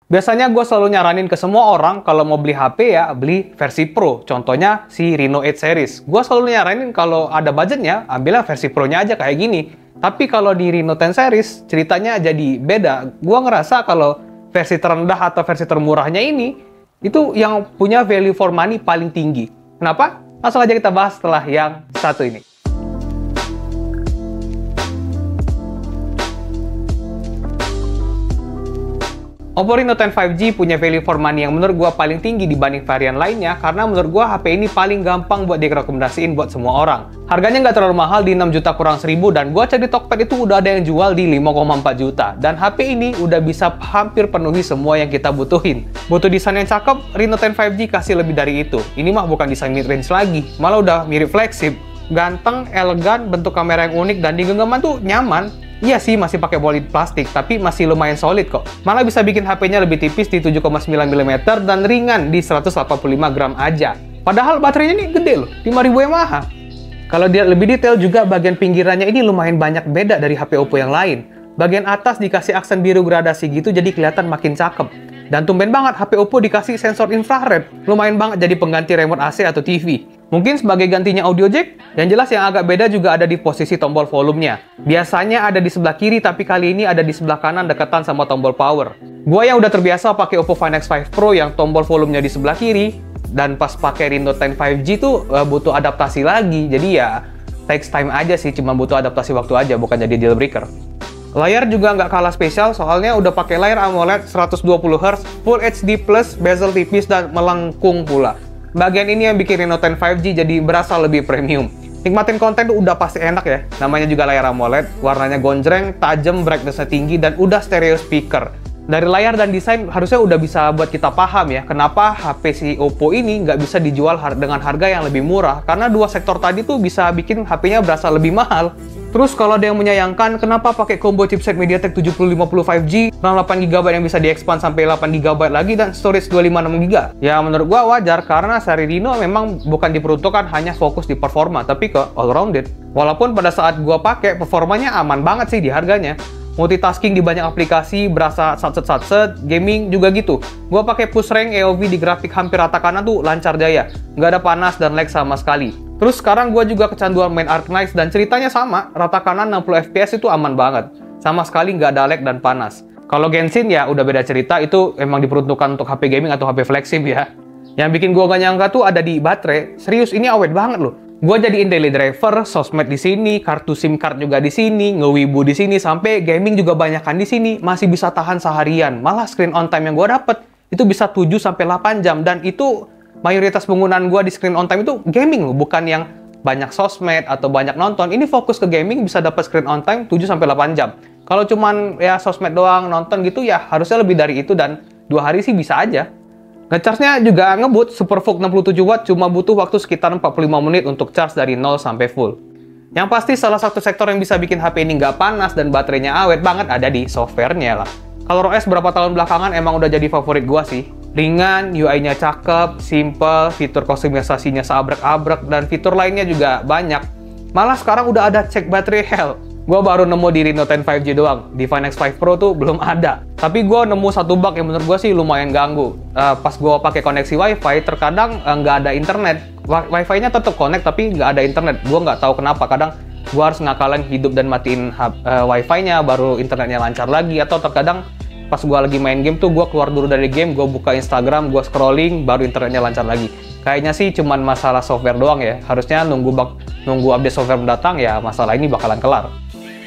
Biasanya gue selalu nyaranin ke semua orang kalau mau beli HP ya beli versi Pro. Contohnya si Reno 8 series. Gue selalu nyaranin kalau ada budgetnya ambilnya versi Pro-nya aja kayak gini. Tapi kalau di Reno 10 series ceritanya jadi beda. Gue ngerasa kalau versi terendah atau versi termurahnya ini itu yang punya value for money paling tinggi. Kenapa? Langsung aja kita bahas setelah yang satu ini. Oppo Reno 10 5G punya value for money yang menurut gua paling tinggi dibanding varian lainnya karena menurut gua HP ini paling gampang buat direkomendasiin buat semua orang. Harganya nggak terlalu mahal di 6 juta kurang 1000 dan gua cek di Tokped itu udah ada yang jual di 5,4 juta. Dan HP ini udah bisa hampir penuhi semua yang kita butuhin. Butuh desain yang cakep, Reno 10 5G kasih lebih dari itu. Ini mah bukan desain mid-range lagi, malah udah mirip flagship. Ganteng, elegan, bentuk kamera yang unik, dan di genggaman tuh nyaman. Iya sih, masih pakai bolid plastik, tapi masih lumayan solid kok. Malah bisa bikin HP-nya lebih tipis di 7,9 mm dan ringan di 185 gram aja. Padahal baterainya ini gede loh, 5000 mAh. Kalau dia lebih detail juga, bagian pinggirannya ini lumayan banyak beda dari HP Oppo yang lain. Bagian atas dikasih aksen biru gradasi gitu, jadi kelihatan makin cakep. Dan tumben banget HP Oppo dikasih sensor infrared. Lumayan banget jadi pengganti remote AC atau TV. Mungkin sebagai gantinya audio jack, yang jelas yang agak beda juga ada di posisi tombol volumenya. Biasanya ada di sebelah kiri, tapi kali ini ada di sebelah kanan dekatan sama tombol power. Gua yang udah terbiasa pakai Oppo Find X5 Pro yang tombol volumenya di sebelah kiri, dan pas pakai Reno 10 5G tuh butuh adaptasi lagi. Jadi ya, takes time aja sih, cuma butuh adaptasi waktu aja, bukan jadi deal breaker. Layar juga nggak kalah spesial, soalnya udah pakai layar AMOLED 120Hz, Full HD+, bezel tipis, dan melengkung pula. Bagian ini yang bikin Reno 10 5G jadi berasa lebih premium. Nikmatin konten tuh udah pasti enak ya. Namanya juga layar AMOLED, warnanya gonjreng, tajam, brightness-nya tinggi, dan udah stereo speaker. Dari layar dan desain harusnya udah bisa buat kita paham ya, kenapa HP si Oppo ini nggak bisa dijual dengan harga yang lebih murah. Karena dua sektor tadi tuh bisa bikin HP-nya berasa lebih mahal. Terus kalau ada yang menyayangkan, kenapa pakai combo chipset MediaTek 7050 5G, RAM 8GB yang bisa diekspand sampai 8GB lagi, dan storage 256GB? Ya menurut gua wajar, karena seri Reno memang bukan diperuntukkan hanya fokus di performa, tapi ke all-rounded. Walaupun pada saat gua pakai, performanya aman banget sih di harganya. Multitasking di banyak aplikasi, berasa satset-satset, gaming juga gitu. Gua pakai push rank AOV di grafik hampir rata kanan tuh lancar jaya. Nggak ada panas dan lag sama sekali. Terus sekarang gue juga kecanduan main Arknights dan ceritanya sama, rata kanan 60 fps itu aman banget. Sama sekali nggak ada lag dan panas. Kalau Genshin ya udah beda cerita, itu emang diperuntukkan untuk HP gaming atau HP flagship ya. Yang bikin gue gak nyangka tuh ada di baterai. Serius, ini awet banget loh. Gue jadiin daily driver, sosmed di sini, kartu SIM card juga di sini, ngewibu di sini, sampai gaming juga banyakan di sini, masih bisa tahan seharian. Malah screen on time yang gue dapet itu bisa 7-8 jam, dan itu mayoritas penggunaan gue di screen on time itu gaming loh, bukan yang banyak sosmed atau banyak nonton. Ini fokus ke gaming, bisa dapat screen on time 7-8 jam. Kalau cuman ya sosmed doang, nonton gitu ya harusnya lebih dari itu, dan 2 hari sih bisa aja. Ngecharge-nya juga ngebut, SuperVOOC 67W, cuma butuh waktu sekitar 45 menit untuk charge dari 0 sampai full. Yang pasti salah satu sektor yang bisa bikin HP ini nggak panas dan baterainya awet banget ada di software-nya lah. ColorOS berapa tahun belakangan emang udah jadi favorit gua sih. Ringan, UI-nya cakep, simple, fitur kustomisasinya seabrek-abrek, dan fitur lainnya juga banyak. Malah sekarang udah ada cek baterai health. Gue baru nemu di Reno 10 5G doang. Di Find X5 Pro tuh belum ada. Tapi gue nemu satu bug yang menurut gue sih lumayan ganggu. Pas gue pakai koneksi WiFi, terkadang nggak ada internet. WiFi-nya tetap connect, tapi nggak ada internet. Gue nggak tahu kenapa. Kadang gue harus ngakalin hidup dan matiin WiFi-nya, baru internetnya lancar lagi. Atau terkadang pas gue lagi main game tuh, gue keluar dulu dari game, gue buka Instagram, gue scrolling, baru internetnya lancar lagi. Kayaknya sih cuman masalah software doang ya. Harusnya nunggu update software mendatang ya, masalah ini bakalan kelar.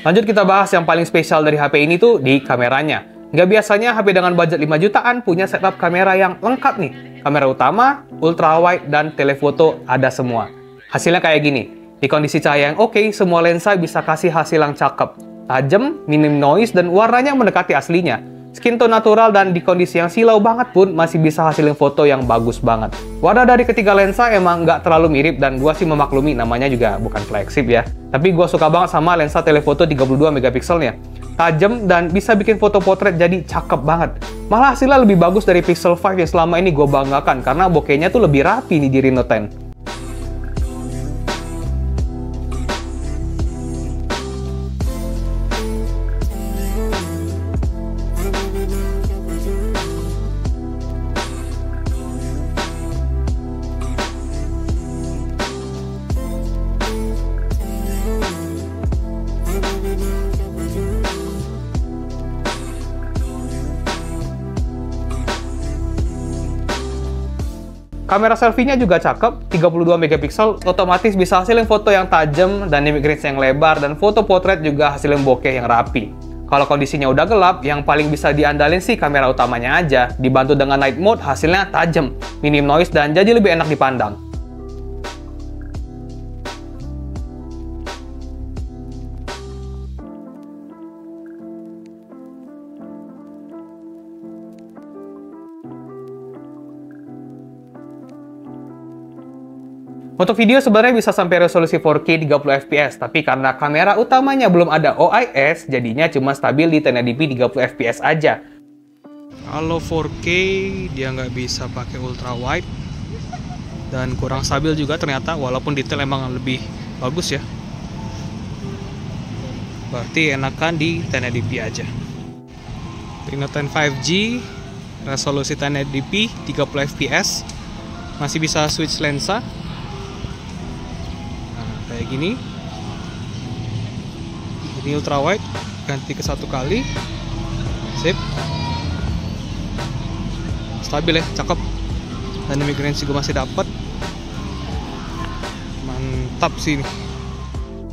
Lanjut kita bahas yang paling spesial dari HP ini tuh di kameranya. Nggak biasanya HP dengan budget 5 jutaan punya setup kamera yang lengkap nih. Kamera utama, ultrawide, dan telefoto ada semua. Hasilnya kayak gini. Di kondisi cahaya yang oke, semua lensa bisa kasih hasil yang cakep. Tajam, minim noise, dan warnanya mendekati aslinya. Skin tone natural, dan di kondisi yang silau banget pun masih bisa hasilin foto yang bagus banget. Warna dari ketiga lensa emang nggak terlalu mirip, dan gua sih memaklumi namanya juga bukan flagship ya. Tapi gua suka banget sama lensa telefoto 32 megapikselnya. Tajam dan bisa bikin foto potret jadi cakep banget. Malah hasilnya lebih bagus dari Pixel 5 yang selama ini gue banggakan, karena bokehnya tuh lebih rapi nih di Reno 10. Kamera selfie-nya juga cakep, 32 megapiksel, otomatis bisa hasilin foto yang tajam, dynamic range yang lebar, dan foto potret juga hasilin bokeh yang rapi. Kalau kondisinya udah gelap, yang paling bisa diandalin sih kamera utamanya aja. Dibantu dengan night mode, hasilnya tajam, minim noise, dan jadi lebih enak dipandang. Untuk video sebenarnya bisa sampai resolusi 4K 30 fps, tapi karena kamera utamanya belum ada OIS, jadinya cuma stabil di 1080p 30 fps aja. Kalau 4K dia nggak bisa pakai ultra wide dan kurang stabil juga ternyata, walaupun detail emang lebih bagus ya. Berarti enakan di 1080p aja. Reno 10 5G, resolusi 1080p 30 fps, masih bisa switch lensa. Kayak gini, ini ultra wide, ganti ke 1 kali, sip, stabil ya, cakep, dynamic range juga masih dapat, mantap sih ini.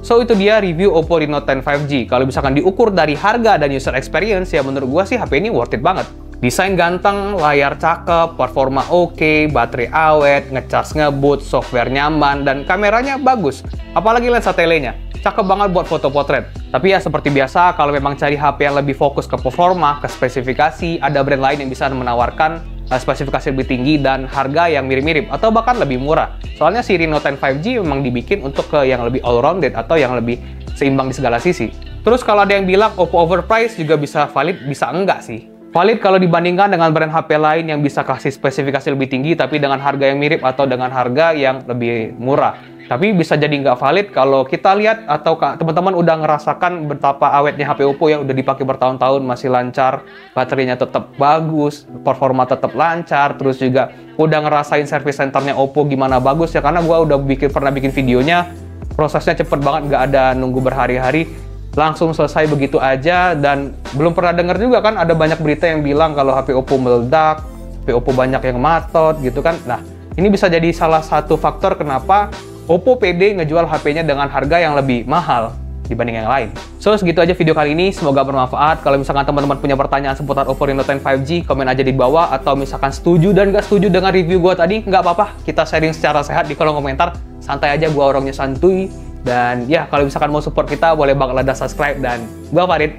So itu dia review Oppo Reno 10 5G. Kalau misalkan diukur dari harga dan user experience, ya menurut gua sih HP ini worth it banget. Desain ganteng, layar cakep, performa oke, baterai awet, ngecharge ngebut, software nyaman, dan kameranya bagus. Apalagi lensa telenya, cakep banget buat foto potret. Tapi ya seperti biasa, kalau memang cari HP yang lebih fokus ke performa, ke spesifikasi, ada brand lain yang bisa menawarkan spesifikasi lebih tinggi dan harga yang mirip-mirip, atau bahkan lebih murah. Soalnya si Reno 10 5G memang dibikin untuk ke yang lebih all-rounded, atau yang lebih seimbang di segala sisi. Terus kalau ada yang bilang Oppo overpriced juga bisa valid, bisa enggak sih? Valid kalau dibandingkan dengan brand HP lain yang bisa kasih spesifikasi lebih tinggi tapi dengan harga yang mirip atau dengan harga yang lebih murah. Tapi bisa jadi nggak valid kalau kita lihat atau teman-teman udah ngerasakan betapa awetnya HP Oppo yang udah dipakai bertahun-tahun, masih lancar, baterainya tetap bagus, performa tetap lancar, terus juga udah ngerasain service centernya Oppo gimana bagus ya, karena gua udah pernah bikin videonya, prosesnya cepet banget, nggak ada nunggu berhari-hari, langsung selesai begitu aja. Dan belum pernah dengar juga kan ada banyak berita yang bilang kalau HP Oppo meledak, HP Oppo banyak yang matot gitu kan. Nah, ini bisa jadi salah satu faktor kenapa Oppo pede ngejual HP-nya dengan harga yang lebih mahal dibanding yang lain. So, segitu aja video kali ini. Semoga bermanfaat. Kalau misalkan teman-teman punya pertanyaan seputar Oppo Reno 10 5G, komen aja di bawah. Atau misalkan setuju dan nggak setuju dengan review gue tadi, nggak apa-apa. Kita sharing secara sehat di kolom komentar. Santai aja, gue orangnya santuy. Dan ya, kalau misalkan mau support kita, boleh banget subscribe. Dan gue Farid.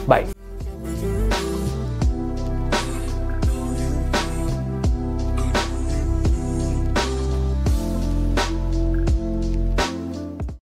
Bye.